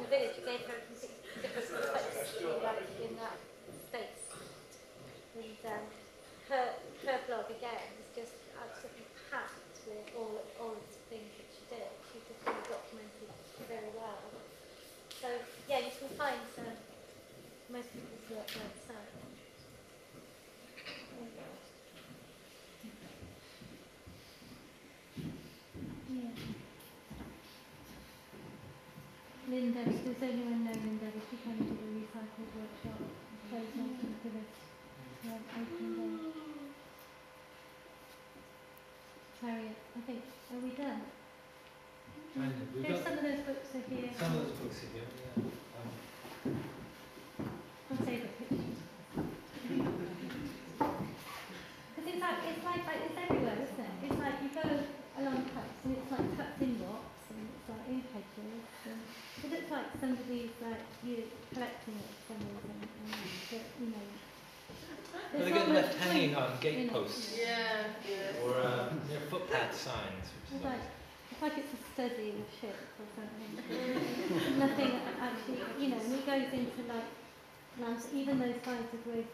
village gave her a completely different perspective to like in that space. And her blog again is just absolutely packed with all of the things that she did. She just really documented very well. So yeah, you can find most people's work there. So. Yeah. Linda, does anyone know Linda? She kind of did a recycled workshop. Closed off for this open day. Harriet, I think, are we done? Here's some of those books are here. Some of those books are here, yeah. I'll save the pictures. Because it's everywhere, isn't it? It's like you go along cuts and it's like cuts in rocks and it's like in hedges. It looks like somebody's like you collecting it for some reason. But, you know. Well, they get left hanging on gate posts. Yeah. Or near footpath signs. Which is it's like it's a study of shit or something. Nothing actually, you know, and it goes into like lamps, even those sides of road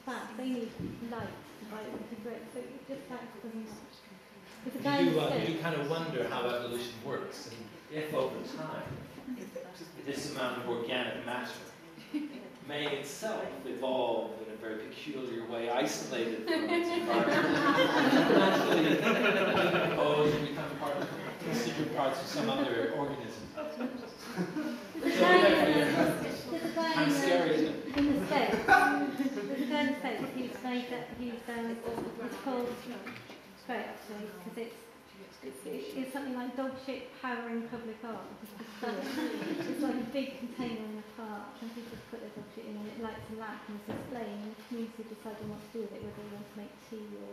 fast, they need light to light them to grow. So it just like doesn't match. You do kind of wonder how evolution works, and if over time this amount of organic matter may itself evolve in a very peculiar way, isolated from its environment, naturally decompose and become constituent parts of some other organism. I'm scary, isn't it? In the States, there's a guy in the States who's made that, it's called, it's great actually, because it's something like dog shit powering public art. It's like a big container in the park, and people just put their dog shit in and it lights a lamp and it's displaying, and the community deciding what to do with it, whether they want to make tea or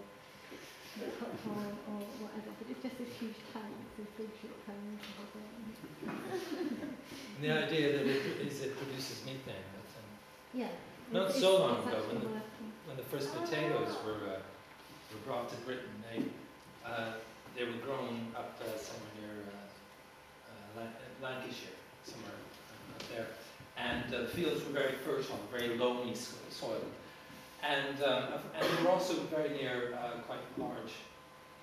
popcorn or whatever. But it's just this huge tank with dog shit cones. The idea that it produces methane. Yeah. Not so long ago, when the first potatoes were brought to Britain, they were grown up somewhere near Lancashire, somewhere up there, and the fields were very fertile, very loamy soil, and they were also very near quite large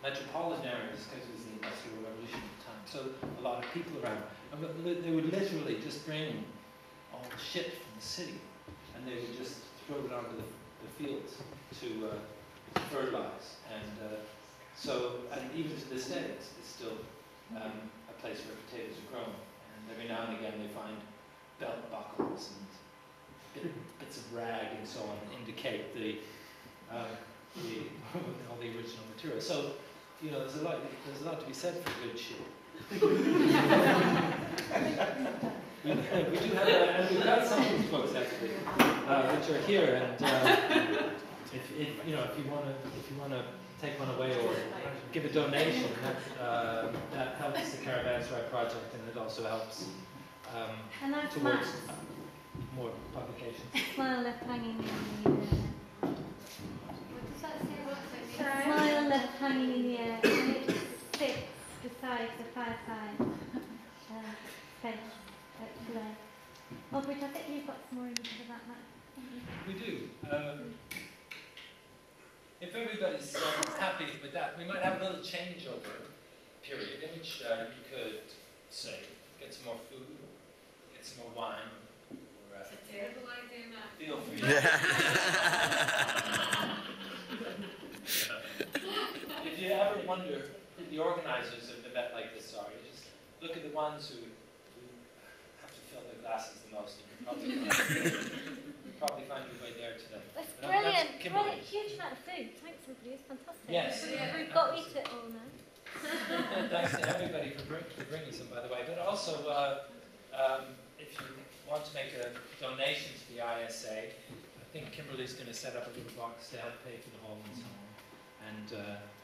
metropolitan areas because it was the Industrial Revolution at the time. So a lot of people around, and they would literally just bring all the shit from the city, and they would just throw it onto the fields to fertilize. And even to this day, it's still a place where potatoes are grown. And every now and again, they find belt buckles and bits of rag and so on that indicate all the original material. So, you know, there's a lot to be said for good shit. we do have, and we've got some of these books actually, which are here. And if you want to take one away or give a donation, that helps the Caravanserai project, and it also helps towards more publications. Smile left hanging in the air. What does that say? Smile left hanging in the air, and it sits beside the fireside space at Blair. Albridge, I think you've got some more info about that. We do. If everybody's happy with that, we might have a little changeover period in which you could say, get some more food, get some more wine, or it's a terrible idea, Matt. Feel free. If you ever wonder who the organizers of an event like this are, you just look at the ones who have to fill their glasses the most. You probably find your way there today. That's brilliant. Brilliant. Huge amount of food. Thanks, everybody. It's fantastic. Yes. We've got to eat it all now. Thanks to everybody for bringing some, by the way. But also, if you want to make a donation to the ISA, I think Kimberly's going to set up a little box to help pay for the hall and so on. And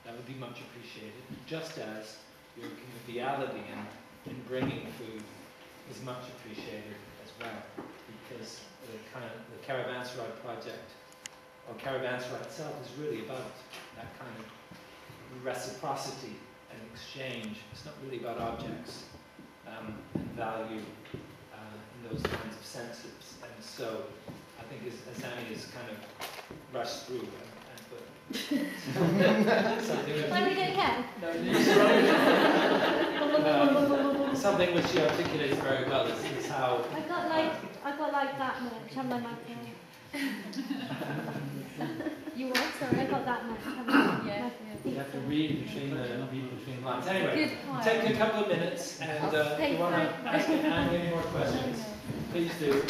that would be much appreciated. Just as your conviviality in bringing food is much appreciated as well. Because the Caravanserai project, or Caravanserai itself, is really about that kind of reciprocity and exchange. It's not really about objects and value. those kinds of senses. And so I think as Annie has kind of rushed through and put something. Why we don't care? Something which she articulates very well is how I got like that much on my microphone. You what? Sorry, I got that much. you have to read between the lines. Anyway, Good point. take a couple of minutes, and if you want to ask Annie any more questions, please do.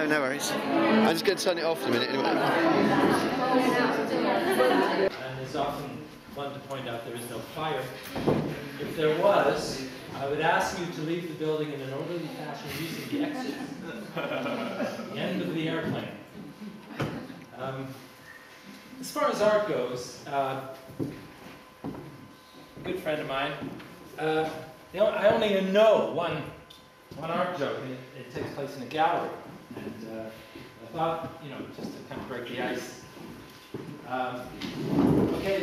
No worries. I'm just going to turn it off in a minute anyway. And there's often one to point out there is no fire. If there was, I would ask you to leave the building in an orderly fashion using the exit at the end of the airplane. As far as art goes, a good friend of mine, I only know one art joke, and it takes place in a gallery. And I thought, just to kind of break the ice. Okay,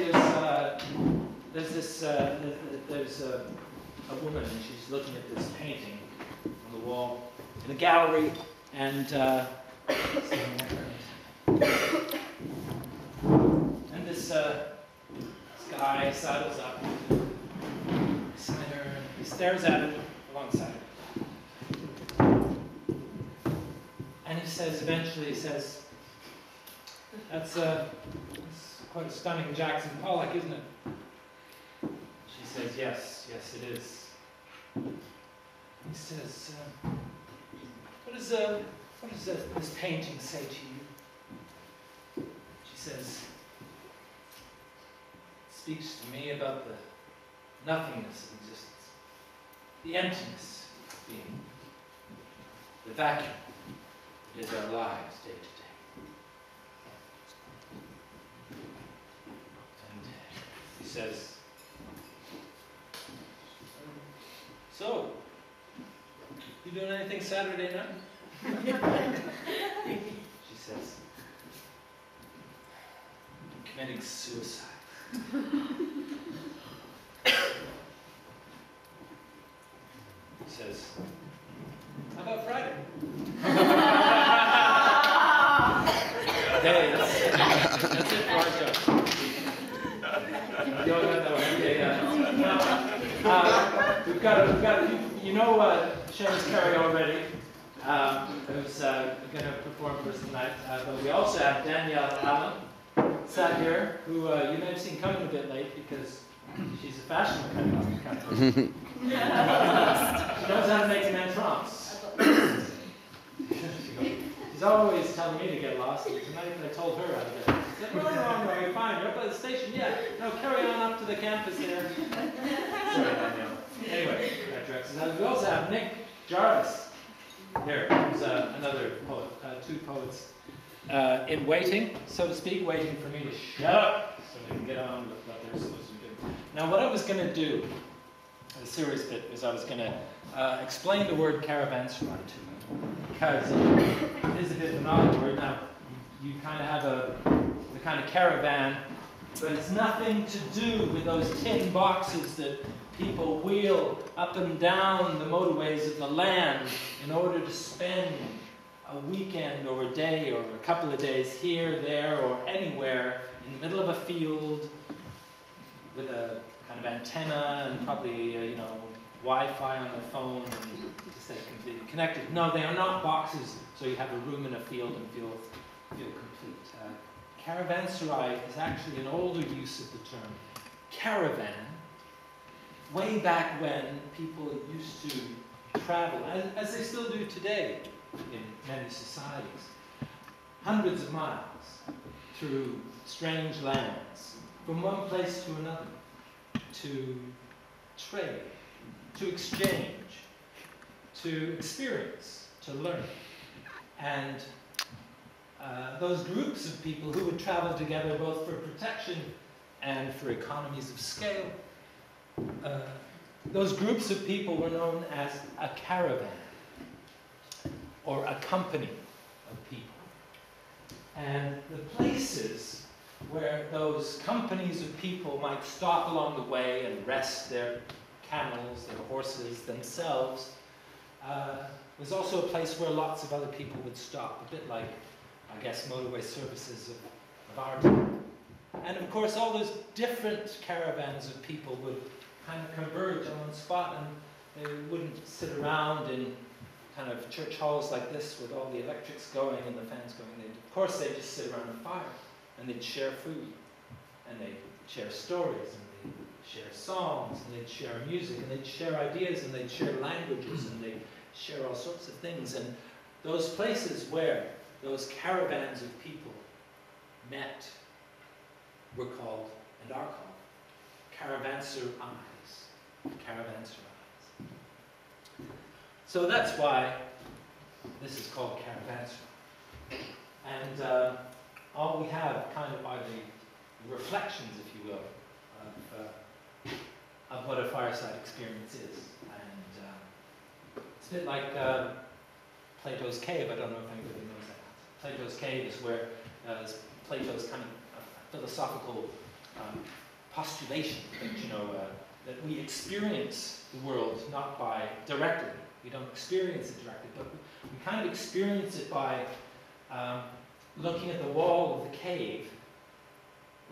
there's a woman, and she's looking at this painting on the wall in a gallery, and this guy sidles up beside her, and he stares at it alongside her. And he says, eventually, that's quite a stunning Jackson Pollock, isn't it? She says, yes, it is. He says, what does this painting say to you? She says, it speaks to me about the nothingness of existence, the emptiness of being, the vacuum. It is our lives day to day. And he says, so, you doing anything Saturday night? She says, I'm committing suicide. He says, how about Friday? Okay, that's it for our job. We've got you know Seamus Carey already, who's going to perform for us tonight. But we also have Danielle Allen, sat here, who you may have seen coming a bit late because she's a fashion kind of She knows how to make an entrance. She's always telling me to get lost, and tonight I told her how to get lost. She said, no, you're fine, you're up by the station. Yeah, no, carry on up to the campus here. Sorry, Danielle. Anyway, we also have Nick Jarvis here, who's another poet, two poets in waiting, so to speak, waiting for me to shut up so they can get on with what they're supposed to do. Now, what I was going to do, the serious bit, is I was going to explain the word caravanserai to you, because it is a bit of an odd word. Now, you kind of have the kind of caravan, but it's nothing to do with those tin boxes that people wheel up and down the motorways of the land in order to spend a weekend or a day or a couple of days here, there, or anywhere in the middle of a field with a kind of antenna and probably, Wi-Fi on their phone and to stay completely connected. No, they are not boxes, so you have a room in a field and feel complete. Caravanserai is actually an older use of the term caravan, way back when people used to travel, as they still do today in many societies, hundreds of miles through strange lands, from one place to another, to trade, to exchange, to experience, to learn. And those groups of people who would travel together both for protection and for economies of scale, those groups of people were known as a caravan, or a company of people. And the places where those companies of people might stop along the way and rest their camels, their horses, themselves, was also a place where lots of other people would stop, a bit like, I guess, motorway services of our time. And of course, all those different caravans of people would kind of converge on one spot, and they wouldn't sit around in kind of church halls like this with all the electrics going and the fans going. Of course, they'd just sit around a fire, and they'd share food, and they'd share stories, and they'd share songs, and they'd share music, and they'd share ideas, and they'd share languages, and they'd share all sorts of things. And those places where those caravans of people met were called, and are called, caravanserais. Caravanserais. So that's why this is called caravanserai. And all we have kind of are the reflections, if you will, of what a fireside experience is. And it's a bit like Plato's cave. I don't know if anybody knows that. Plato's cave is where Plato's kind of philosophical postulation that, that we experience the world not by directly. We don't experience it directly, but we kind of experience it by looking at the wall of the cave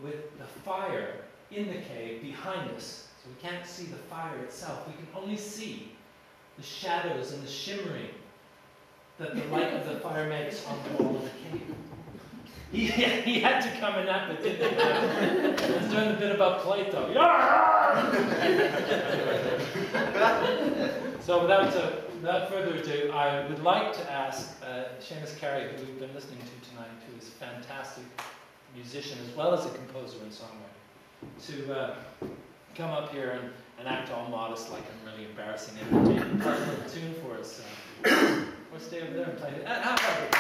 with the fire in the cave behind us. So we can't see the fire itself. We can only see the shadows and the shimmering that the light of the fire makes on the wall of the cave. He had to come in that bit, didn't he? He was doing a bit about Plato. So without further ado, I would like to ask Seamus Carey, who we've been listening to tonight, who is a fantastic musician as well as a composer and songwriter, to come up here and act all modest like I'm really embarrassing him and play a little tune for us. Or stay over there and play it. How about it?